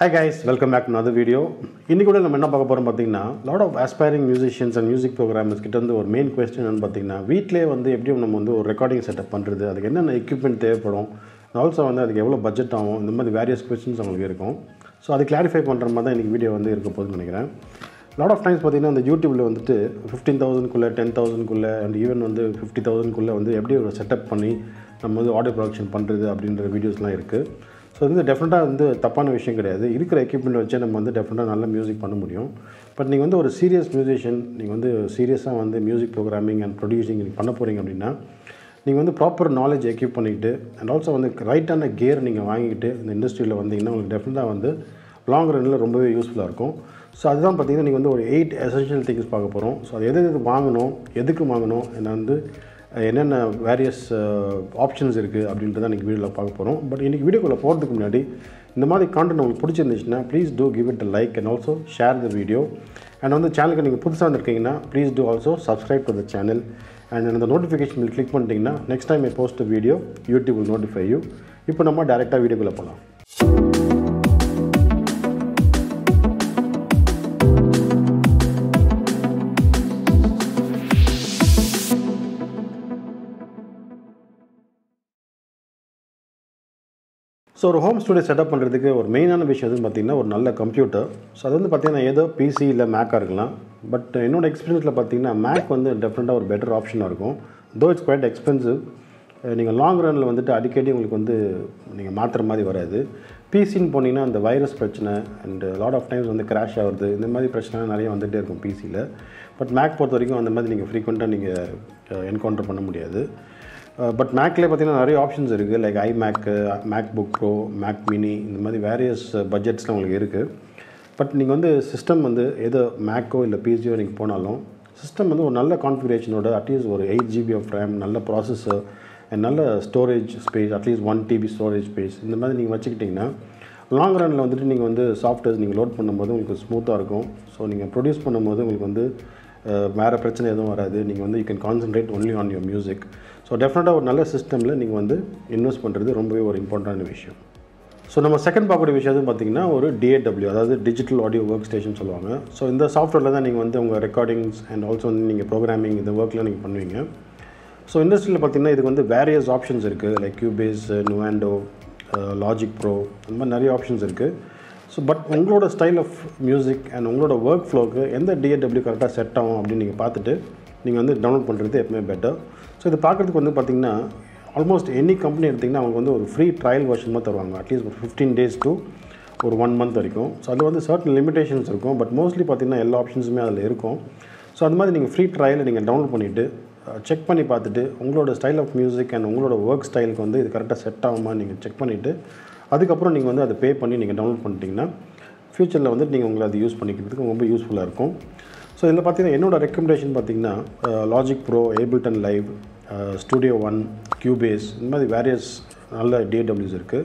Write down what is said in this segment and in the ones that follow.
Hi guys, welcome back to another video. இன்னைக்கு கூட நம்ம என்ன பார்க்க போறோம் பாத்தீங்கன்னா lot of aspiring musicians and music programmers கிட்ட இருந்து ஒரு மெயின் क्वेश्चन என்னன்னு பாத்தீங்கன்னா வீட்லயே வந்து எப்படி நம்ம வந்து ஒரு ரெக்கார்டிங் செட்டப் பண்றது அதுக்கு என்னென்ன equipment தேவைப்படும் also வந்து அதுக்கு எவ்வளவு பட்ஜெட் ஆகும் இந்த மாதிரி various questions உங்களுக்கு இருக்கும் சோ அது கிளாரிஃபை பண்ற மாதிரி தான் இன்னைக்கு வீடியோ வந்து இருக்க போகுதுன்னு நினைக்கிறேன் lot of times பாத்தீங்கன்னா அந்த YouTubeல வந்துட்டு 15000 குள்ள 10000 குள்ள and even வந்து 50000 குள்ள வந்து எப்படி ஒரு செட்டப் பண்ணி நம்ம வந்து ஆடியோ ப்ரொடக்ஷன் பண்றது அப்படிங்கற வீடியோஸ்லாம் இருக்கு So this is definitely தப்பான விஷயம் கிடையாது இருக்கிற எக்யூப்மென்ட் வச்சு நம்ம வந்து டெஃபினட்டா நல்ல மியூзик பண்ண முடியும் பட் நீங்க வந்து ஒரு சீரியஸ் மியூசிஷியன் நீங்க வந்து சீரியஸா வந்து மியூзик புரோகிராமிங் அண்ட் ப்ரொடியூசிங் பண்ண போறீங்க அப்படினா நீங்க வந்து ப்ராப்பர் நாலேஜ் எக்யூப் பண்ணிட்டு அண்ட் ஆல்சோ வந்து ரைட்டான கியர் நீங்க வாங்கிட்டு இந்த இண்டஸ்ட்ரியில வந்தீங்கன்னா உங்களுக்கு டெஃபினட்டா வந்து லாங் ரன்ல ரொம்பவே யூஸ்ஃபுல்லா இருக்கும் சோ அதுதான் பாத்தீங்கன்னா நீங்க வந்து ஒரு 8 எசென்ஷியல் திங்ஸ் பார்க்க போறோம் சோ அது எது வாங்கணும் எதுக்கு வாங்கணும் என்ன வந்து என்னென்ன வேரியஸ் ஆப்ஷன்ஸ் இருக்குது அப்படின்றத இன்னைக்கு வீடியோவில் பார்க்க போகிறோம் பட் இன்னைக்கு வீடியோக்குள்ளே போகிறதுக்கு முன்னாடி இந்த மாதிரி கான்டென்ட் உங்களுக்கு பிடிச்சிருந்துச்சுன்னா please do give it a like and also share the video and வந்து சேனலுக்கு நீங்கள் புதுசாக வந்திருக்கீங்கன்னா please do also subscribe to the channel and அந்த நோட்டிஃபிகேஷன் பில் கிளிக் பண்ணிட்டீங்கன்னா next time I post video YouTube will notify you இப்போ நம்ம டைரெக்டாக வீடியோக்குள்ளே போகலாம் So ஒரு ஹோம் ஸ்டுடியோ செட்டப் பண்றதுக்கு ஒரு மெயினான விஷயம் எதுன்னு பாத்தீங்கன்னா ஒரு நல்ல கம்ப்யூட்டர் சோ அது வந்து பாத்தீங்கன்னா ஏதோ PC இல்ல Mac இருக்கலாம் பட் என்னோட எக்ஸ்பீரியன்ஸ்ல பாத்தீங்கன்னா Mac வந்து டெஃபினட்டா ஒரு பெட்டர் ஆப்ஷனா இருக்கும் though it's quite expensive நீங்க லாங் ரன்ல வந்துட்டு அடிக்கடி உங்களுக்கு வந்து நீங்க மாத்துற மாதிரி வராது PC ன்னு போனீங்கன்னா அந்த வைரஸ் பிரச்சனை and lot of times வந்து கிராஷ் ஆகுது இந்த மாதிரி பிரச்சனை நிறைய வந்துட்டே இருக்கும் PC ல பட் Mac பொறுத்த வரைக்கும் அந்த மாதிரி நீங்க ஃப்ரீக்வென்ட்டா நீங்க என்கவுண்டர் பண்ண முடியாது பட் மேக்ல பாத்தீங்கன்னா நிறைய ஆப்ஷன்ஸ் இருக்கு like iMac, MacBook Pro, Mac Mini இந்த மாதிரி வேரியஸ் பட்ஜெட்ஸ்ல உங்களுக்கு இருக்கு பட் நீங்க வந்து சிஸ்டம் வந்து ஏதோ Macஓ இல்ல PCஓ நீங்க போனாலும் சிஸ்டம் வந்து ஒரு நல்ல கான்ஃபிகரேஷனோட அட்லீஸ்ட் ஒரு 8GB of RAM நல்ல ப்ராசஸர் and நல்ல storage space at least 1TB storage space இந்த மாதிரி நீங்க வச்சிக்கிட்டீங்கன்னா லாங் ரன்ல வந்துட்டு நீங்க வந்து சாஃப்ட்வேர்ஸ் நீங்க லோட் பண்ணும்போது உங்களுக்கு ஸ்மூத்தா இருக்கும் சோ நீங்க ப்ரொடியூஸ் பண்ணும்போது உங்களுக்கு வந்து வேற பிரச்சனை எதுவும் வராது நீங்க வந்து you can concentrate only on your music so definitely ஒரு நல்ல சிஸ்டம்ல நீங்க வந்து இன்வெஸ்ட் பண்றது ரொம்பவே ஒரு இம்பார்ட்டன்ட் விஷயம் சோ நம்ம செகண்ட் பார்க்கக்கூடிய விஷயம் பாத்தீங்கன்னா ஒரு DAW அதாவது டிஜிட்டல் ஆடியோ வொர்க் ஸ்டேஷன் சொல்லுவாங்க சோ இந்த சாஃப்ட்வேர்ல தான் நீங்க வந்து உங்க ரெக்கார்டிங்ஸ் அண்ட் ஆல்சோ வந்து நீங்க ப்ரோகிராமிங் இந்த வொர்க்ல நீங்க பண்ணுவீங்க சோ இண்டஸ்ட்ரியில பாத்தீங்கன்னா இதுக்கு வந்து வேரியஸ் ஆப்ஷன்ஸ் இருக்கு like Cubase, Nuendo, Logic Pro இந்த மாதிரி நிறைய ஆப்ஷன்ஸ் இருக்கு சோ பட் உங்களோட ஸ்டைல் ஆஃப் மியூзик அண்ட் உங்களோட வொர்க் ஃப்ளோக்கு எந்த DAW கரெக்ட்டா செட் ஆகும் அப்படி நீங்க பார்த்துட்டு நீங்க வந்து டவுன்லோட் பண்றது எப்பவுமே பெட்டர் சோ இது பார்க்கிறதுக்கு வந்து பாத்தீங்கன்னா ஆல்மோஸ்ட் எனி கம்பெனி எடுத்தீங்கன்னா அவங்க வந்து ஒரு ஃப்ரீ ட்ரையல் வெர்ஷன் மாதிரி தருவாங்க அட்லீஸ்ட் ஒரு 15 days to ஒரு 1 month வரைக்கும் சோ அது வந்து certain limitations இருக்கும் பட் மோஸ்ட்லி பாத்தீங்கன்னா எல்லா ஆப்ஷன்ஸுமே அதுல இருக்கும் சோ அந்த மாதிரி நீங்க ஃப்ரீ ட்ரையல் நீங்க டவுன்லோட் பண்ணிட்டு செக் பண்ணி பார்த்துட்டு உங்களோட ஸ்டைல் ஆஃப் மியூзик அண்ட் உங்களோட வொர்க் ஸ்டைலுக்கு வந்து இது கரெக்ட்டா செட் ஆகுமா நீங்க செக் பண்ணிட்டு அதுக்கு அப்புறம் நீங்க வந்து அதை பே பண்ணி நீங்க டவுன்லோட் பண்ணிட்டீங்கன்னா ஃபியூச்சர்ல வந்து நீங்க உங்களை அது யூஸ் பண்ணிக்கிறதுக்கு ரொம்ப யூஸ்ஃபுல்லா இருக்கும் சோ இதுல பாத்தீங்கன்னா என்னோட ரெக்கமெண்டேஷன் பாத்தீங்கன்னா Logic Pro, Ableton Live, Studio One, Cubase இந்த மாதிரி வேரியஸ் நல்ல DAWs இருக்கு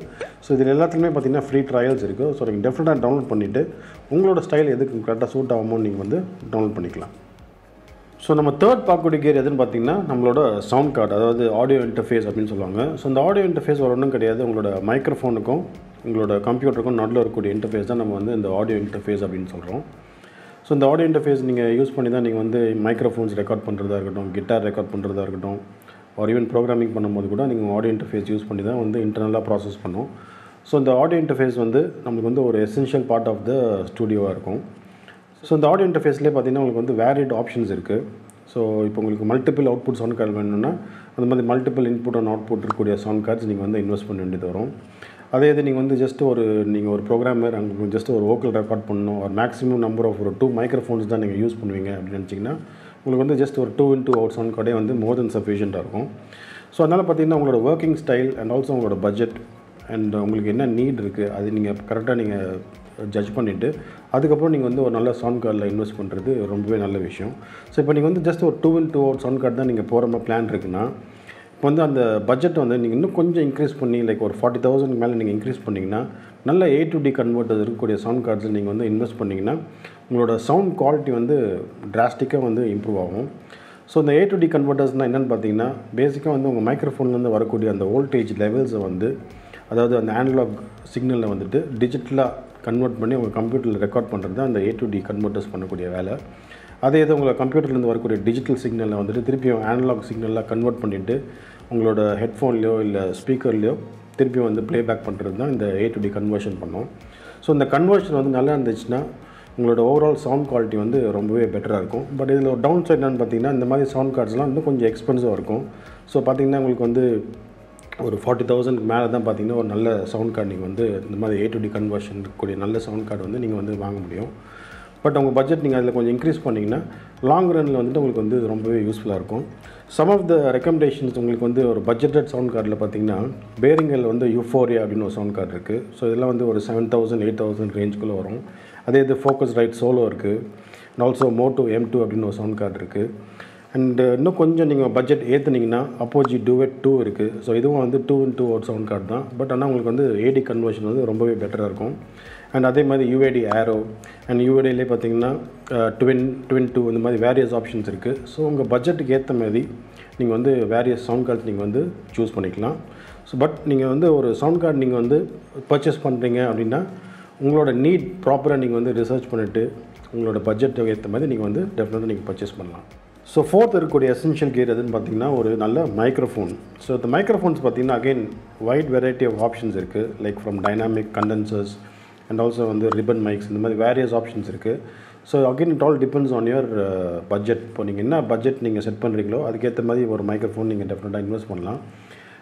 சோ இதுல எல்லாத்துலயுமே பாத்தீங்கன்னா ஃப்ரீ ட்ரையல்ஸ் இருக்கு சோ நீங்க டெஃபினட்டா டவுன்லோட் பண்ணிட்டு உங்களோட ஸ்டைல் எதுக்கு கரெக்ட்டா சூட் ஆகுமோ நீங்க வந்து டவுன்லோட் பண்ணிக்கலாம் சோ நம்ம தேர்ட் பார்க்கக்கூடிய கியர் எதுன்னு பாத்தீங்கன்னா நம்மளோட சவுண்ட் கார்டு அதாவது ஆடியோ இன்டர்ஃபேஸ் அப்படினு சொல்லுவாங்க சோ இந்த ஆடியோ இன்டர்ஃபேஸ் ஒண்ணும் கிடையாது உங்களோட மைக்ரோஃபோனுக்கும் உங்களோட கம்ப்யூட்டருக்கும் நடுவுல இருக்கக்கூடிய இன்டர்ஃபேஸ் தான் நம்ம வந்து இந்த ஆடியோ இன்டர்ஃபேஸ் அப்படினு சொல்றோம் சோ இந்த ஆடியோ இன்டர்ஃபேஸ் நீங்க யூஸ் பண்ணி தான் நீங்க வந்து மைக்ரோஃபோன்ஸ் ரெக்கார்ட் பண்றதா இருக்கட்டும் கிட்டார் ரெக்கார்ட் பண்றதா இருக்கட்டும் or even ப்ரோகிராமிங் பண்ணும்போது கூட நீங்க ஆடியோ இன்டர்ஃபேஸ் யூஸ் பண்ணி தான் வந்து இன்டர்னலா ப்ராசஸ் பண்ணும் சோ இந்த ஆடியோ இன்டர்ஃபேஸ் வந்து நமக்கு வந்து ஒரு எசென்ஷியல் பார்ட் ஆஃப் த ஸ்டுடியோவா இருக்கும் சோ இந்த ஆடியோ இன்டர்ஃபேஸ்லயே பாத்தீங்கன்னா உங்களுக்கு வந்து வேரியட் ஆப்ஷன்ஸ் இருக்கு சோ இப்போ உங்களுக்கு மல்டிபிள் அவுட்புட் சவுண்ட் கார்டு வேணும்னா அந்த மாதிரி மல்டிபிள் இன்புட் அண்ட் அவுட்புட் இருக்கக்கூடிய சவுண்ட் கார்ட்ஸ் நீங்க வந்து இன்வெஸ்ட் பண்ண வேண்டியது வரும் அதே இது நீங்க வந்து ஜஸ்ட் நீங்க ஒரு புரோகிராமர் அங்க ஜஸ்ட் ஒரு வோக்கல் ரெக்கார்ட் பண்ணனும் ஒரு மேக்ஸिमम நம்பர் ஆஃப் ஒரு 2 மைக்ரோஃபோன்ஸ் தான் நீங்க யூஸ் பண்ணுவீங்க அப்படி நினைச்சீங்கன்னா உங்களுக்கு வந்து ஜஸ்ட் ஒரு 2 அவுட் சவுண்ட் கார்டே வந்து மோர் தென் சஃபிஷியன்ட்டா இருக்கும் சோ அதனால பாத்தீங்கன்னா உங்களோட வொர்க்கிங் ஸ்டைல் அண்ட் ஆல்சோ உங்களோட பட்ஜெட் அண்ட் உங்களுக்கு என்ன நீட் இருக்கு அது நீங்க கரெக்ட்டா நீங்க ஜட்ஜ் பண்ணிட்டு அதுக்கு அப்புறம் நீங்க வந்து ஒரு நல்ல சவுண்ட் கார்டுல இன்வெஸ்ட் பண்றது ரொம்பவே நல்ல விஷயம் சோ இப்போ நீங்க வந்து ஜஸ்ட் ஒரு 2 அவுட் சவுண்ட் கார்டு தான் நீங்க போறமா பிளான் இருக்குனா இப்போ வந்து அந்த பட்ஜெட் வந்து நீங்க இன்னும் கொஞ்சம் இன்கிரீஸ் பண்ணி லைக் ஒரு 40000 மேல நீங்க இன்கிரீஸ் பண்ணீங்கன்னா நல்ல A to D கன்வர்ட்டர்ஸ் இருக்கக்கூடிய சவுண்ட் கார்ட்ஸ் நீங்க வந்து இன்வெஸ்ட் பண்ணீங்கன்னா உங்களோட சவுண்ட் குவாலிட்டி வந்து டிராஸ்டிக்கா வந்து இம்ப்ரூவ் ஆகும் சோ இந்த A to D கன்வர்ட்டர்ஸ்னா என்னன்னு பாத்தீங்கன்னா பேசிக்கா வந்து உங்க மைக்ரோஃபோன்ல இருந்து வரக்கூடிய அந்த வோல்டேஜ் லெவல்ஸ் வந்து அதாவது அந்த அனலாக் சிக்னல்ல வந்துட்டு டிஜிட்டலா கன்வெர்ட் பண்ணி உங்கள் கம்ப்யூட்டரில் ரெக்கார்ட் பண்ணுறது தான் அந்த A to D கன்வெர்ட்டர்ஸ் பண்ணக்கூடிய வேலை. அதே இது உங்கள் கம்ப்யூட்டர்லேருந்து வரக்கூடிய டிஜிட்டல் சிக்னலை வந்துட்டு திருப்பியும் அனலாக் சிக்னலாக கன்வெர்ட் பண்ணிவிட்டு உங்களோட ஹெட்ஃபோன்லையோ இல்லை ஸ்பீக்கர்லையோ திருப்பியும் வந்து ப்ளேபேக் பண்ணுறது தான் இந்த A to D கன்வர்ஷன் பண்ணோம். ஸோ இந்த கன்வர்ஷன் வந்து நல்லா இருந்துச்சுன்னா உங்களோட ஓவரால் சவுண்ட் குவாலிட்டி வந்து ரொம்பவே பெட்டராக இருக்கும். பட் இதில் ஒரு டவுன் சைட் என்னென்னு பார்த்தீங்கன்னா, இந்த மாதிரி சவுண்ட் கார்ட்ஸ்லாம் இன்னும் கொஞ்சம் எக்ஸ்பென்சிவாக இருக்கும். ஸோ பார்த்தீங்கன்னா உங்களுக்கு வந்து ஒரு 40,000 மேலே தான் பார்த்தீங்கன்னா ஒரு நல்ல சவுண்ட் கார்டு நீங்கள் வந்து இந்த மாதிரி A to D கன்வர்ஷன் இருக்கக்கூடிய நல்ல சவுண்ட் கார்டு வந்து நீங்கள் வந்து வாங்க முடியும். பட் உங்கள் பட்ஜெட் நீங்கள் அதில் கொஞ்சம் இன்க்ரீஸ் பண்ணிங்கன்னா லாங் ரனில் வந்துட்டு உங்களுக்கு வந்து ரொம்பவே யூஸ்ஃபுல்லாக இருக்கும். சம் ஆஃப் த ரெக்கமெண்டேஷன்ஸ் உங்களுக்கு வந்து ஒரு பட்ஜெட்டட் சவுண்ட் கார்டில் பார்த்தீங்கன்னா பேரிங்கில் வந்து யூஃபோரியா அப்படின்னு ஒரு சவுண்ட் கார்டு இருக்குது. ஸோ இதெல்லாம் வந்து ஒரு 7,000 8,000 ரேஞ்சுக்குள்ளே வரும். அதே இது ஃபோக்கஸ் ரைட் சோலோ இருக்குது. அண்ட் ஆல்சோ மோட்டோ M2 அப்படின்னு ஒரு சவுண்ட் கார்டு இருக்குது. அண்டு இன்னும் கொஞ்சம் நீங்கள் பட்ஜெட் ஏற்றுனீங்கன்னா அப்போஜி டூவெட் 2 இருக்குது. ஸோ இதுவும் வந்து 2x2 ஒரு சவுண்ட் கார்டு தான். பட் ஆனால் உங்களுக்கு வந்து AD கன்வர்ஷன் வந்து ரொம்பவே பெட்டராக இருக்கும். அண்ட் அதே மாதிரி UAD ஆரோ அண்ட் UADலே பார்த்தீங்கன்னா ட்வின் 2 இந்த மாதிரி வேரியஸ் ஆப்ஷன்ஸ் இருக்குது. ஸோ உங்கள் பட்ஜெட்டுக்கு ஏற்ற மாதிரி நீங்கள் வந்து வேரியஸ் சவுண்ட் கார்ட்ஸ் நீங்கள் வந்து சூஸ் பண்ணிக்கலாம். ஸோ பட் நீங்கள் வந்து ஒரு சவுண்ட் கார்டு நீங்கள் வந்து பர்ச்சேஸ் பண்ணுறீங்க அப்படின்னா உங்களோட நீட் ப்ராப்பராக நீங்கள் வந்து ரிசர்ச் பண்ணிவிட்டு உங்களோட பட்ஜெட்டுக்கு ஏற்ற மாதிரி நீங்கள் வந்து டெஃபினட்டாக நீங்கள் பர்ச்சேஸ் பண்ணலாம். ஸோ ஃபோர்த் இருக்கக்கூடிய எசென்ஷியல் கியர் எதுன்னு பார்த்தீங்கன்னா ஒரு நல்ல மைக்ரோஃபோன். ஸோ இந்த மைக்ரோஃபோன்ஸ் பார்த்தீங்கன்னா again wide variety of options இருக்குது. Like from dynamic condensers and also வந்து ரிப்பன் மைக்ஸ் இந்த மாதிரி வேரியஸ் ஆப்ஷன்ஸ் இருக்குது. So again it all depends on your budget. இப்போ நீங்கள் என்ன பட்ஜெட் நீங்கள் செட் பண்ணுறீங்களோ அதுக்கேற்ற மாதிரி ஒரு மைக்ரோஃபோன் நீங்கள் டெஃபினட்டாக இன்வெஸ்ட் பண்ணலாம்.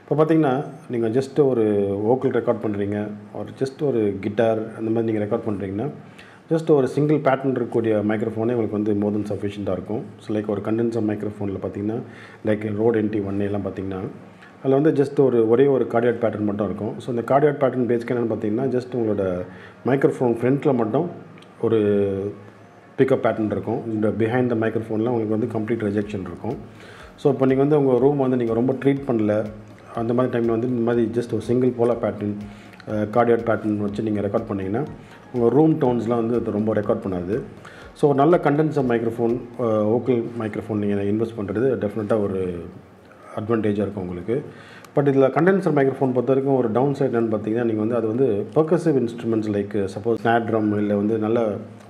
இப்போ பார்த்தீங்கன்னா நீங்கள் ஜஸ்ட் ஒரு வோக்கல் ரெக்கார்ட் பண்ணுறீங்க ஒரு ஜஸ்ட் ஒரு கிட்டார் அந்த மாதிரி நீங்கள் ரெக்கார்ட் பண்ணுறீங்கன்னா ஜஸ்ட் ஒரு சிங்கிள் பேட்டர்ன் இருக்கக்கூடிய மைக்ரோஃபோனே உங்களுக்கு வந்து மோர் தென் சஃபிஷியண்ட்டாக இருக்கும். ஸோ லைக் ஒரு கண்டென்சர் மைக்ரோஃபோனில் பார்த்தீங்கன்னா லைக் ரோட் NT1 எல்லாம் பார்த்தீங்கன்னா அதில் வந்து ஜஸ்ட் ஒரே ஒரு கார்டியாட் பேட்டர்ன் மட்டும் இருக்கும். ஸோ இந்த கார்டியாட் பேட்டர்ன் பேஸ்க்கு என்னென்னு பார்த்தீங்கன்னா ஜஸ்ட் உங்களோட மைக்ரோஃபோன் ஃப்ரண்ட்டில் மட்டும் ஒரு பிக்கப் பேட்டர்ன் இருக்கும். இந்த பிஹைண்ட் த மைக்ரோஃபோனில் உங்களுக்கு வந்து கம்ப்ளீட் ரிஜெக்ஷன் இருக்கும். ஸோ இப்போ நீங்கள் வந்து உங்கள் ரூம் வந்து நீங்கள் ரொம்ப ட்ரீட் பண்ணல அந்த மாதிரி டைமில் வந்து இந்த மாதிரி ஜஸ்ட் ஒரு சிங்கிள் போலா பேட்டர்ன் கார்டியாட் பேட்டர்ன் வச்சு நீங்கள் ரெக்கார்ட் பண்ணிங்கன்னா உங்கள் ரூம் டோன்ஸ்லாம் வந்து அது ரொம்ப ரெக்கார்ட் பண்ணாது. ஸோ நல்ல கண்டென்சர் மைக்ரோஃபோன் வோக்கல் மைக்ரோஃபோன் நீங்கள் இன்வெஸ்ட் பண்ணுறது டெஃபினட்டாக ஒரு அட்வான்டேஜாக இருக்கும் உங்களுக்கு. பட் இதில் கண்டென்சர் மைக்ரோஃபோன் பொறுத்த வரைக்கும் ஒரு டவுன் சைட் என்னென்னு பார்த்தீங்கன்னா நீங்கள் வந்து அது வந்து பர்கசிவ் இன்ஸ்ட்ருமெண்ட்ஸ் லைக் சப்போஸ் ஸ்னார் ட்ரம் இல்லை வந்து நல்ல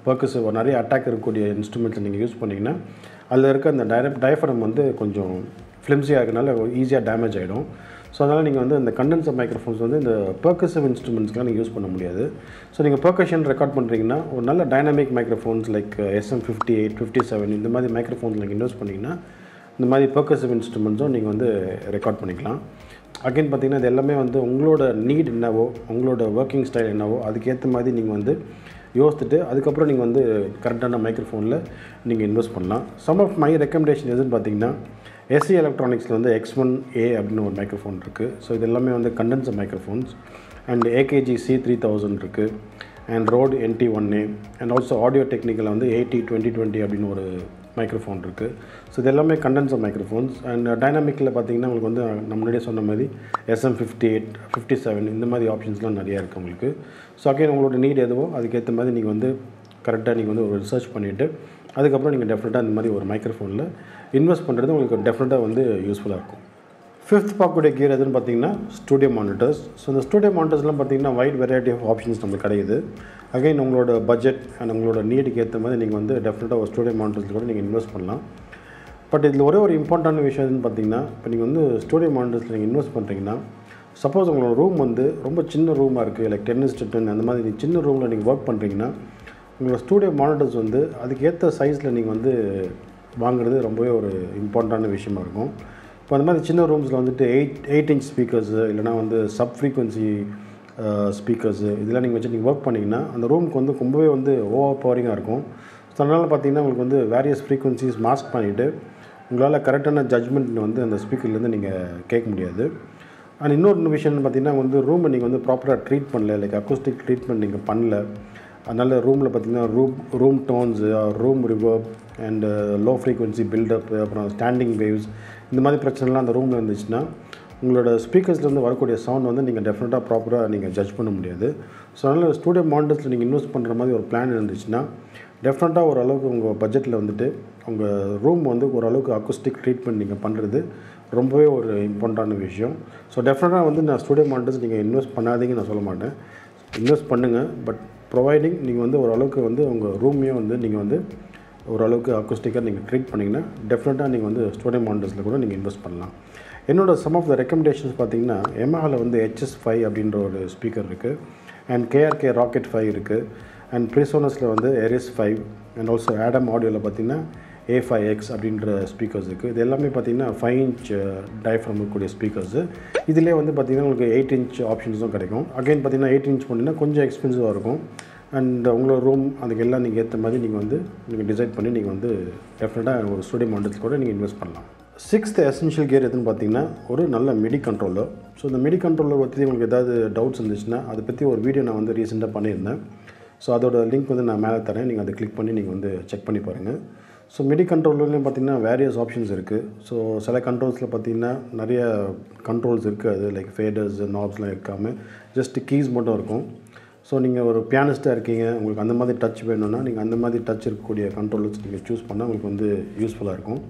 பர்கசிவ் நிறைய அட்டாக் இருக்கக்கூடிய இன்ஸ்ட்ருமெண்ட்ஸ் நீங்கள் யூஸ் பண்ணிங்கன்னா அதில் இருக்க அந்த டயஃப்ரம் வந்து கொஞ்சம் ஃப்ளிம்ஸியாக இருக்கனால ஈஸியாக டேமேஜ் ஆகிடும். ஸோ அதனால் நீங்கள் வந்து இந்த கண்டென்சர் மைக்ரோஃபோன்ஸ் வந்து இந்த பர்கசிவ் இன்ஸ்ட்ருமெண்ட்ஸ்லாம் நீங்கள் யூஸ் பண்ண முடியாது. ஸோ நீங்கள் பர்கஷன் ரெக்கார்ட் பண்ணுறீங்கன்னா ஒரு நல்ல டைனாமிக் மைக்ரோஃபோன்ஸ் லைக் SM58 57 இந்த மாதிரி மைக்ரோஃபோன்ஸ் நீங்கள் இன்வெஸ்ட் பண்ணிங்கன்னா இந்த மாதிரி பர்கசிவ் இன்ஸ்ட்ருமெண்ட்ஸும் நீங்கள் வந்து ரெக்கார்ட் பண்ணிக்கலாம். அகைன் பார்த்திங்கன்னா இது எல்லாமே வந்து உங்களோட நீட் என்னவோ உங்களோட ஒர்க்கிங் ஸ்டைல் என்னவோ அதுக்கேற்ற மாதிரி நீங்கள் வந்து யோசிச்சுட்டு அதுக்கப்புறம் நீங்கள் வந்து கரெக்டான மைக்ரோஃபோனில் நீங்கள் இன்வெஸ்ட் பண்ணலாம். சம் ஆஃப் மை ரெக்கமெண்டேஷன் எதுன்னு பார்த்தீங்கன்னா SE எலக்ட்ரானிக்ஸில் வந்து X1A அப்படின்னு ஒரு மைக்ரோஃபோன் இருக்குது. ஸோ இது எல்லாமே வந்து condenser microphones. And AKG C3000 இருக்குது. And Rode NT1A and also audio டெக்னிக்கில் வந்து AT2020 அப்படின்னு ஒரு மைக்ரோஃபோன் இருக்குது. ஸோ இது எல்லாமே கண்டென்சர் மைக்ரோஃபோன்ஸ். அண்ட் டைனாமிக்கில் பார்த்தீங்கன்னா உங்களுக்கு வந்து நம்ம முன்னாடியே சொன்ன மாதிரி SM58 57 இந்த மாதிரி ஆப்ஷன்ஸ்லாம் நிறையா இருக்குது உங்களுக்கு. ஸோ அகைன் உங்களோட நீட் எதுவோ அதுக்கேற்ற மாதிரி நீங்கள் வந்து கரெக்டாக நீங்கள் வந்து ஒரு ரிசர்ச் பண்ணிவிட்டு அதுக்கப்புறம் நீங்கள் டெஃபினட்டாக இந்த மாதிரி ஒரு மைக்ரோஃபோனில் இன்வெஸ்ட் பண்ணுறது உங்களுக்கு டெஃபினட்டாக வந்து யூஸ்ஃபுல்லாக இருக்கும். ஃபிஃப்த் பார்க்கக்கூடிய கியர் எதுன்னு பார்த்தீங்கன்னா ஸ்டூடியோ மானிட்டர்ஸ். ஸோ இந்த ஸ்டூடியோ மானிட்டர்ஸ்லாம் பார்த்தீங்கன்னா வைட் வெரைட்டி ஆஃப் ஆப்ஷன்ஸ் நம்மளுக்கு கிடைக்குது. அகைன் உங்களோட பட்ஜெட் அண்ட் உங்களோட நீடுக்கு ஏற்ற மாதிரி நீங்கள் வந்து டெஃபினட்டாக ஒரு ஸ்டூடியோ மானிட்டர்ஸில் கூட நீங்கள் இன்வெஸ்ட் பண்ணலாம். பட் இதில் ஒரே ஒரு இம்பார்ட்டன்டான விஷயம் எதுன்னு பார்த்தீங்கன்னா இப்போ நீங்கள் வந்து ஸ்டூடியோ மானிட்டர்ஸில் நீங்கள் இன்வெஸ்ட் பண்ணுறீங்கன்னா சப்போஸ் உங்களோட ரூம் வந்து ரொம்ப சின்ன ரூமாக இருக்குது லைக் 10:10 அந்த மாதிரி சின்ன ரூமில் நீங்கள் ஒர்க் பண்ணுறீங்கன்னா உங்களோட ஸ்டூடியோ மானிட்டர்ஸ் வந்து அதுக்கேற்ற சைஸில் நீங்கள் வந்து வாங்குறது ரொம்பவே ஒரு இம்பார்ட்டண்டான விஷயமா இருக்கும். இப்போ அந்த மாதிரி சின்ன ரூம்ஸில் வந்துட்டு 8 inch ஸ்பீக்கர்ஸு இல்லைனா வந்து சப் ஃப்ரீக்வன்சி ஸ்பீக்கர்ஸு இதெல்லாம் நீங்கள் வச்சு நீங்கள் ஒர்க் பண்ணிங்கன்னா அந்த ரூமுக்கு வந்து ரொம்பவே வந்து ஓவர் பவரிங்காக இருக்கும். ஸோ அதனால் பார்த்தீங்கன்னா உங்களுக்கு வந்து வேரியஸ் ஃப்ரீக்வன்சிஸ் மாஸ்க் பண்ணிவிட்டு உங்களால் கரெக்டான ஜட்ஜ்மெண்ட் வந்து அந்த ஸ்பீக்கர்லேருந்து நீங்கள் கேட்க முடியாது. அண்ட் இன்னொரு விஷயம்னு பார்த்தீங்கன்னா வந்து ரூமை நீங்கள் வந்து ப்ராப்பராக ட்ரீட் பண்ணல லைக் அக்கூஸ்டிக் ட்ரீட்மெண்ட் நீங்கள் பண்ணல. அதனால் ரூமில் பார்த்திங்கன்னா room tones room reverb and low frequency buildup அப்புறம் ஸ்டாண்டிங் வேவ்ஸ் இந்த மாதிரி பிரச்சனைலாம் அந்த ரூமில் இருந்துச்சுன்னா உங்களோட ஸ்பீக்கர்ஸ்லேருந்து வரக்கூடிய சவுண்ட் வந்து நீங்கள் டெஃபினட்டாக ப்ராப்பராக நீங்கள் ஜட்ஜ் பண்ண முடியாது. ஸோ அதனால் ஸ்டூடியோ மானிட்டர்ஸில் நீங்கள் இன்வெஸ்ட் பண்ணுற மாதிரி ஒரு பிளான் இருந்துச்சுன்னா டெஃபினட்டாக ஓரளவுக்கு உங்கள் பட்ஜெட்டில் வந்துட்டு உங்கள் ரூம் வந்து ஓரளவுக்கு அக்கூஸ்டிக் ட்ரீட்மெண்ட் நீங்கள் பண்ணுறது ரொம்பவே ஒரு இம்பார்ட்டண்டான விஷயம். ஸோ டெஃபினட்டாக வந்து நான் ஸ்டூடியோ மானிட்டர்ஸ் நீங்கள் இன்வெஸ்ட் பண்ணாதீங்கன்னு நான் சொல்ல மாட்டேன், இன்வெஸ்ட் பண்ணுங்கள். பட் ப்ரொவைடிங் நீங்கள் வந்து ஓரளவுக்கு வந்து உங்கள் ரூமையும் வந்து நீங்கள் வந்து ஓரளவுக்கு அக்கோஸ்டிக்காக நீங்கள் ட்ரீட் பண்ணிங்கன்னா டெஃபினட்டாக நீங்கள் வந்து ஸ்டூடியோ மானிட்டர்ஸில் கூட நீங்கள் இன்வெஸ்ட் பண்ணலாம். என்னோடய சம் ஆஃப் த ரெக்கமெண்டேஷன்ஸ் பார்த்தீங்கன்னா எமஹாவில் வந்து HS5 அப்படின்ற ஒரு ஸ்பீக்கர் இருக்குது, அண்ட் KRK Roccat 5 இருக்குது, அண்ட் ப்ரிசோனஸில் வந்து Ares 5, அண்ட் ஆல்சோ ஆடம் ஆடியோவில் பார்த்தீங்கன்னா A5X அப்படின்ற ஸ்பீக்கர்ஸ் இருக்குது. இது எல்லாமே பார்த்தீங்கன்னா 5 inch டயஃப்ரம் இருக்கக்கூடிய ஸ்பீக்கர்ஸு. இதிலே வந்து பார்த்திங்கன்னா உங்களுக்கு 8 inch ஆப்ஷன்ஸும் கிடைக்கும். அகைன் பார்த்தீங்கன்னா 8 inch பண்ணிங்கன்னா கொஞ்சம் எக்ஸ்பென்சிவாக இருக்கும். அண்ட் உங்களோட ரூம் அதுக்கு எல்லாம் நீங்கள் ஏற்ற மாதிரி நீங்கள் வந்து நீங்கள் டிசைட் பண்ணி நீங்கள் வந்து டெஃபினட்டாக ஒரு ஸ்டூடியோ மானிட்டர்ஸ் கூட நீங்கள் இன்வெஸ்ட் பண்ணலாம். 6th எசென்ஷியல் கியர் எதுன்னு பார்த்தீங்கன்னா ஒரு நல்ல மிடி கண்ட்ரோலர். ஸோ இந்த மிடி கண்ட்ரோலர் பற்றி உங்களுக்கு ஏதாவது டவுட்ஸ் இருந்துச்சுன்னா அதை பற்றி ஒரு வீடியோ நான் வந்து ரீசெண்டாக பண்ணியிருந்தேன். ஸோ அதோட லிங்க் வந்து நான் மேலே தரேன், நீங்கள் அதை கிளிக் பண்ணி நீங்கள் வந்து செக் பண்ணி பாருங்கள். ஸோ மிடி கண்ட்ரோலர்லேயும் பார்த்தீங்கன்னா வேரியஸ் ஆப்ஷன்ஸ் இருக்குது. ஸோ சில கண்ட்ரோல்ஸில் பார்த்தீங்கன்னா நிறைய கண்ட்ரோல்ஸ் இருக்குது, அது லைக் ஃபேடர்ஸ் நாப்ஸ்லாம் இருக்காமல் ஜஸ்ட் கீஸ் மட்டும் இருக்கும். ஸோ நீங்கள் ஒரு பியானிஸ்ட்டாக இருக்கீங்க, உங்களுக்கு அந்த மாதிரி டச் வேணும்னா நீங்கள் அந்த மாதிரி டச் இருக்கக்கூடிய கண்ட்ரோல்ஸ் நீங்கள் சூஸ் பண்ணால் உங்களுக்கு வந்து யூஸ்ஃபுல்லாக இருக்கும்.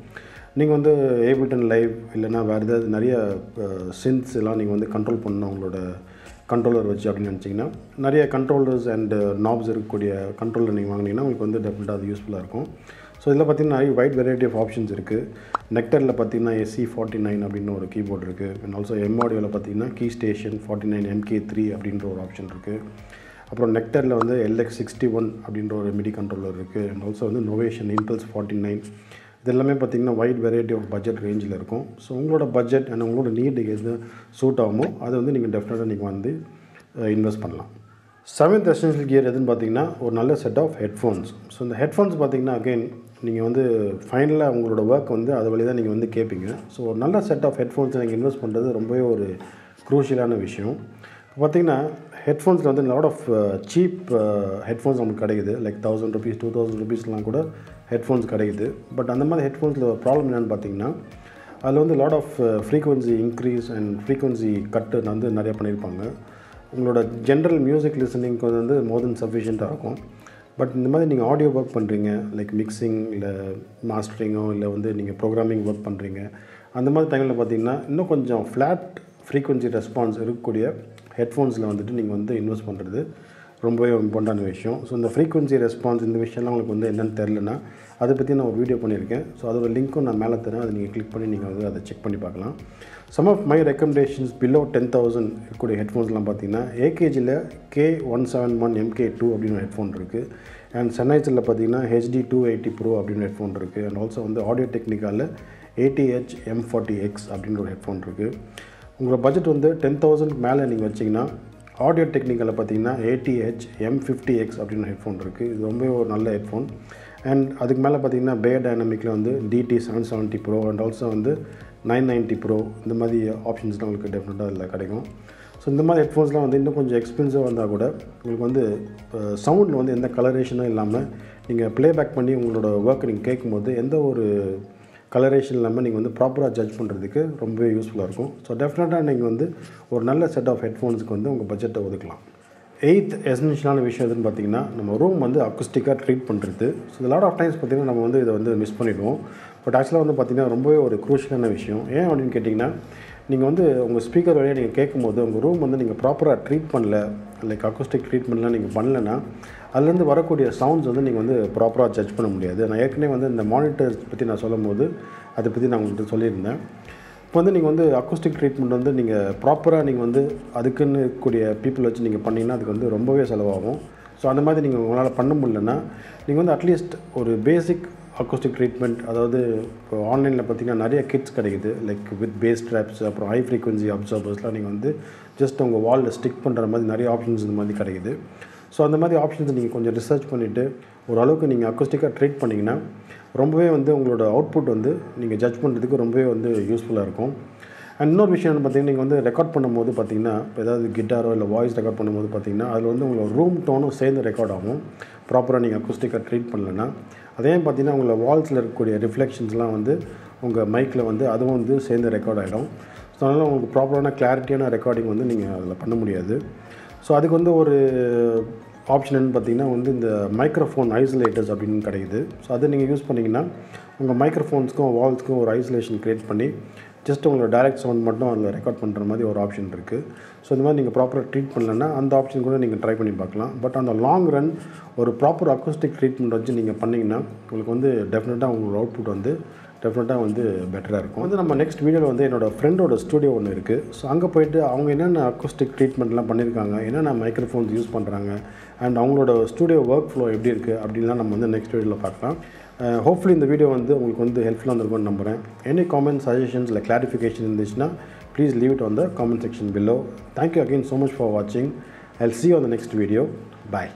நீங்கள் வந்து ஏபிள்டன் லைவ் இல்லைனா வேறு ஏதாவது நிறைய சின்ஸ் எல்லாம் நீங்கள் வந்து கண்ட்ரோல் பண்ணணும் உங்களோட கண்ட்ரோலர் வச்சு அப்படின்னு நினச்சிங்கன்னா நிறைய கண்ட்ரோலர்ஸ் அண்டு நாப்ஸ் இருக்கக்கூடிய கண்ட்ரோலர் நீங்கள் வாங்கினீங்கன்னா உங்களுக்கு வந்து டெஃபினட்டாக அது யூஸ்ஃபுல்லாக இருக்கும். ஸோ இதில் பார்த்திங்கன்னா நிறைய வைட் வெரைட்டி ஆஃப் ஆப்ஷன்ஸ் இருக்குது. நெக்டரில் பார்த்திங்கன்னா SC49 அப்படின்னு ஒரு கீபோர்டு இருக்குது, அண்ட் ஆல்சோ M-Audioவில் பார்த்திங்கன்னா கீ ஸ்டேஷன் 49 MK3 அப்படின்ற ஒரு ஆப்ஷன் இருக்குது. அப்புறம் நெக்டரில் வந்து LX61 அப்படின்ற ஒரு மிடி கண்ட்ரோலர் இருக்குது, அண்ட் ஆல்சோ வந்து நோவேஷன் இம்பல்ஸ் 49. இது எல்லாமே பார்த்திங்கன்னா வைட் வெரைட்டி ஆஃப் பட்ஜெட் ரேஞ்சில் இருக்கும். ஸோ உங்களோட பட்ஜெட் அண்ட் உங்களோட நீடுக்கு எது சூட் ஆகுமோ அதை வந்து நீங்கள் டெஃபினட்டாக நீங்கள் வந்து இன்வெஸ்ட் பண்ணலாம். 7th எசென்ஷியல் கியர் எதுன்னு பார்த்தீங்கன்னா ஒரு நல்ல செட் ஆஃப் ஹெட்ஃபோன்ஸ். ஸோ இந்த ஹெட்ஃபோன்ஸ் பார்த்திங்கன்னா அகெயின் நீங்கள் வந்து ஃபைனலாக உங்களோட ஒர்க் வந்து அது வழி தான் நீங்கள் வந்து கேட்பீங்க. ஸோ ஒரு நல்ல செட் ஆஃப் ஹெட்ஃபோன்ஸை நீங்கள் இன்வெஸ்ட் பண்ணுறது ரொம்பவே ஒரு க்ரூஷியலான விஷயம். இப்போ பார்த்திங்கன்னா ஹெட்ஃபோன்ஸில் வந்து லாட் ஆஃப் சீப் ஹெட்ஃபோன்ஸ் நமக்கு கிடைக்குது, லைக் 1000 rupees 2000 rupeesலாம் கூட ஹெட்ஃபோன்ஸ் கிடைக்குது. பட் அந்த மாதிரி ஹெட்ஃபோன்ஸில் ப்ராப்ளம் என்னென்னு பார்த்தீங்கன்னா அதில் வந்து lot of frequency increase and frequency cut வந்து நிறையா பண்ணியிருப்பாங்க. உங்களோட ஜென்ரல் மியூசிக் லிசனிங்க்கு வந்து மோர் தென் சஃபிஷியண்ட்டாக இருக்கும். பட் இந்த மாதிரி நீங்கள் ஆடியோ ஒர்க் பண்ணுறீங்க, லைக் மிக்சிங் இல்லை மாஸ்டரிங்கோ இல்லை வந்து நீங்கள் ப்ரோக்ராமிங் ஒர்க் பண்ணுறீங்க, அந்த மாதிரி டைமில் பார்த்திங்கன்னா இன்னும் கொஞ்சம் ஃப்ளாட் ஃப்ரீக்வன்சி ரெஸ்பான்ஸ் இருக்கக்கூடிய ஹெட்ஃபோன்ஸில் வந்துட்டு நீங்கள் வந்து இன்வெஸ்ட் பண்ணுறது ரொம்பவே இம்பார்ட்டண்டான விஷயம். ஸோ இந்த ஃப்ரீக்வன்சி ரெஸ்பான்ஸ் இந்த விஷயம்லாம் உங்களுக்கு வந்து என்னென்னு தெரிலனா அதை பற்றி நான் ஒரு வீடியோ பண்ணியிருக்கேன். ஸோ அதோட லிங்க்கும் நான் மேலே தரேன், அதை நீங்கள் கிளிக் பண்ணி நீங்கள் வந்து அதை செக் பண்ணி பார்க்கலாம். Some of my recommendations below 10,000 இருக்கக்கூடிய ஹெட்ஃபோன்ஸ்லாம் பார்த்தீங்கன்னா AKGயில் K171 MK2 அப்படின்னு ஹெட்ஃபோன் இருக்குது, அண்ட் சென்னைஸில் பார்த்தீங்கன்னா HD 280 Pro அப்படின்னு ஹெட்ஃபோன் இருக்குது, அண்ட் ஆல்சோ வந்து ஆடியோ டெக்னிக்காவில் ATH M40X அப்படின்ற ஒரு ஹெட்ஃபோன் இருக்குது. உங்களோட பட்ஜெட் வந்து 10,000 மேலே நீங்கள் வச்சிங்கன்னா ஆடியோ டெக்னிக்கலில் பார்த்தீங்கன்னா ATH M50X அப்படின்னு ஹெட்ஃபோன் இருக்குது. இது ரொம்ப ஒரு நல்ல ஹெட்ஃபோன். அண்ட் அதுக்கு மேலே பார்த்தீங்கன்னா Beyer Dynamic வந்து DT 770 Pro அண்ட் ஆல்சோ வந்து 990 Pro இந்த மாதிரி ஆப்ஷன்ஸ்லாம் உங்களுக்கு டெஃபினட்டாக அதில் கிடைக்கும். ஸோ இந்த மாதிரி ஹெட்ஃபோன்ஸ்லாம் வந்து இன்னும் கொஞ்சம் எக்ஸ்பென்சிவாக வந்தால் கூட உங்களுக்கு வந்து சவுண்டில் வந்து எந்த கலரேஷனும் இல்லாமல் நீங்கள் ப்ளேபேக் பண்ணி உங்களோட ஒர்க் நீங்கள் கேட்கும்போது எந்த ஒரு கலரேஷன் இல்லாமல் நீங்கள் வந்து ப்ராப்பராக ஜட்ஜ் பண்ணுறதுக்கு ரொம்பவே யூஸ்ஃபுல்லாக இருக்கும். ஸோ டெஃபினட்டாக நீங்கள் வந்து ஒரு நல்ல செட் ஆஃப் ஹெட்ஃபோன்ஸுக்கு வந்து உங்கள் பட்ஜெட்டை ஒதுக்கலாம். 8th எசென்ஷியலான விஷயம் எதுன்னு பார்த்தீங்கன்னா நம்ம ரூம் வந்து அக்குஸ்டிக்காக ட்ரீட் பண்ணுறது. ஸோ லாட் ஆஃப் டைம்ஸ் பார்த்திங்கன்னா நம்ம வந்து இதை வந்து மிஸ் பண்ணிவிடுவோம். பட் ஆக்சுவலாக வந்து பார்த்திங்கன்னா ரொம்பவே ஒரு க்ரூஷியலான விஷயம். ஏன் அப்படின்னு கேட்டிங்கன்னா நீங்கள் வந்து உங்கள் ஸ்பீக்கர் வழியாக நீங்கள் கேட்கும்போது உங்கள் ரூம் வந்து நீங்கள் ப்ராப்பராக ட்ரீட் பண்ணல, லைக் அக்குஸ்டிக் ட்ரீட்மெண்ட்லாம் நீங்கள் பண்ணலைன்னா அதுலேருந்து வரக்கூடிய சவுண்ட்ஸ் வந்து நீங்கள் வந்து ப்ராப்பராக ஜட்ஜ் பண்ண முடியாது. நான் ஏற்கனவே வந்து இந்த மானிட்டர்ஸ் பற்றி நான் சொல்லும் போது அதை பற்றி நான் உங்கள்கிட்ட சொல்லியிருந்தேன். இப்போ வந்து நீங்கள் வந்து அக்குஸ்டிக் ட்ரீட்மெண்ட் வந்து நீங்கள் ப்ராப்பராக நீங்கள் வந்து அதுக்குன்னு இருக்கக்கூடிய பீப்புள் வச்சு நீங்கள் பண்ணிங்கன்னா அதுக்கு வந்து ரொம்பவே செலவாகும். ஸோ அந்த மாதிரி நீங்கள் உங்களால் பண்ண முடியலன்னா நீங்கள் வந்து அட்லீஸ்ட் ஒரு பேசிக் அக்குஸ்டிக் ட்ரீட்மெண்ட், அதாவது இப்போ ஆன்லைனில் பார்த்திங்கன்னா நிறைய கிட்ஸ் கிடைக்குது, லைக் வித் பேஸ் ட்ராப்ஸ் அப்புறம் ஹை ஃப்ரீக்வன்சி அப்சர்வர்ஸ்லாம் நீங்கள் வந்து ஜஸ்ட் உங்கள் வாலில் ஸ்டிக் பண்ணுற மாதிரி நிறைய ஆப்ஷன்ஸ் இந்த மாதிரி கிடைக்குது. ஸோ அந்த மாதிரி ஆப்ஷன்ஸ் நீங்கள் கொஞ்சம் ரிசர்ச் பண்ணிவிட்டு ஓரளவுக்கு நீங்கள் அக்குஸ்டிக்காக ட்ரீட் பண்ணிங்கன்னா ரொம்பவே வந்து உங்களோட அவுட்புட் வந்து நீங்கள் ஜட்ஜ் பண்ணுறதுக்கு ரொம்பவே வந்து யூஸ்ஃபுல்லாக இருக்கும். அண்ட் இன்னொரு விஷயம் என்ன பார்த்தீங்கன்னா நீங்கள் வந்து ரெக்கார்ட் பண்ணும்போது பார்த்தீங்கன்னா இப்போ ஏதாவது கிட்டாரோ இல்லை வாய்ஸ் ரெக்கார்ட் பண்ணும்போது பார்த்தீங்கன்னா அதில் வந்து உங்களோட ரூம் டோனும் சேர்ந்து ரெக்கார்ட் ஆகும் ப்ராப்பராக நீங்கள் அக்குஸ்டிக்காக ட்ரீட் பண்ணலைன்னா. அதே பார்த்தீங்கன்னா உங்களை வால்ஸில் இருக்கக்கூடிய ரிஃப்ளெக்ஷன்ஸ்லாம் வந்து உங்கள் மைக்கில் வந்து அதுவும் வந்து சேர்ந்து ரெக்கார்ட் ஆகிடும். ஸோ அதனால் உங்களுக்கு ப்ராப்பரான கிளாரிட்டியான ரெக்கார்டிங் வந்து நீங்கள் அதில் பண்ண முடியாது. ஸோ அதுக்கு வந்து ஒரு ஆப்ஷன் பார்த்தீங்கன்னா வந்து இந்த மைக்ரோஃபோன் ஐசோலேட்டர்ஸ் அப்படின்னு கிடைக்குது. ஸோ அதை நீங்கள் யூஸ் பண்ணிங்கன்னா உங்கள் மைக்ரோஃபோன்ஸ்க்கும் வால்ஸ்க்கும் ஒரு ஐசோலேஷன் க்ரியேட் பண்ணி ஜஸ்ட் உங்களோட டைரக்ட் சவுண்ட் மட்டும் அதில் ரெக்கார்ட் பண்ணுற மாதிரி ஒரு ஆப்ஷன் இருக்குது. ஸோ இந்த மாதிரி நீங்கள் ப்ராப்பராக ட்ரீட் பண்ணலன்னா அந்த ஆப்ஷன் கூட நீங்கள் ட்ரை பண்ணி பார்க்கலாம். பட் அந்த லாங் ரன் ஒரு ப்ராப்பர் அக்கூஸ்டிக் ட்ரீட்மெண்ட் வச்சு நீங்கள் பண்ணிங்கன்னா உங்களுக்கு வந்து டெஃபினட்டாக உங்களோட அவுட்புட் வந்து டெஃபினட்டாக வந்து பெட்டராக இருக்கும். வந்து நம்ம நெக்ஸ்ட் வீடியோவில் வந்து என்னோடய ஃப்ரெண்டோட ஸ்டூடியோ ஒன்று இருக்குது. ஸோ அங்கே போய்ட்டு அவங்க என்னென்ன அக்கூஸ்டிக் ட்ரீட்மெண்ட்லாம் பண்ணியிருக்காங்க, என்னென்ன மைக்ரோஃபோன்ஸ் யூஸ் பண்ணுறாங்க, அண்ட் அவங்களோட ஸ்டூடியோ ஒர்க் ஃப்ளோ எப்படி இருக்குது அப்படின்லாம் நம்ம வந்து நெக்ஸ்ட் வீடியோவில் பார்க்கலாம். ஹோப்ஃபுல்லி இந்த வீடியோ வந்து உங்களுக்கு வந்து ஹெல்ப்ஃபுல்லாக இருந்திருக்கும்னு நம்புகிறேன். எனி காமெண்ட், சஜஷன்ஸ் இல்லை கிளாரிஃபிகேஷன் இருந்துச்சுன்னா please leave it on the comment section below. Thank you again so much for watching. I'll see you on the next video. Bye.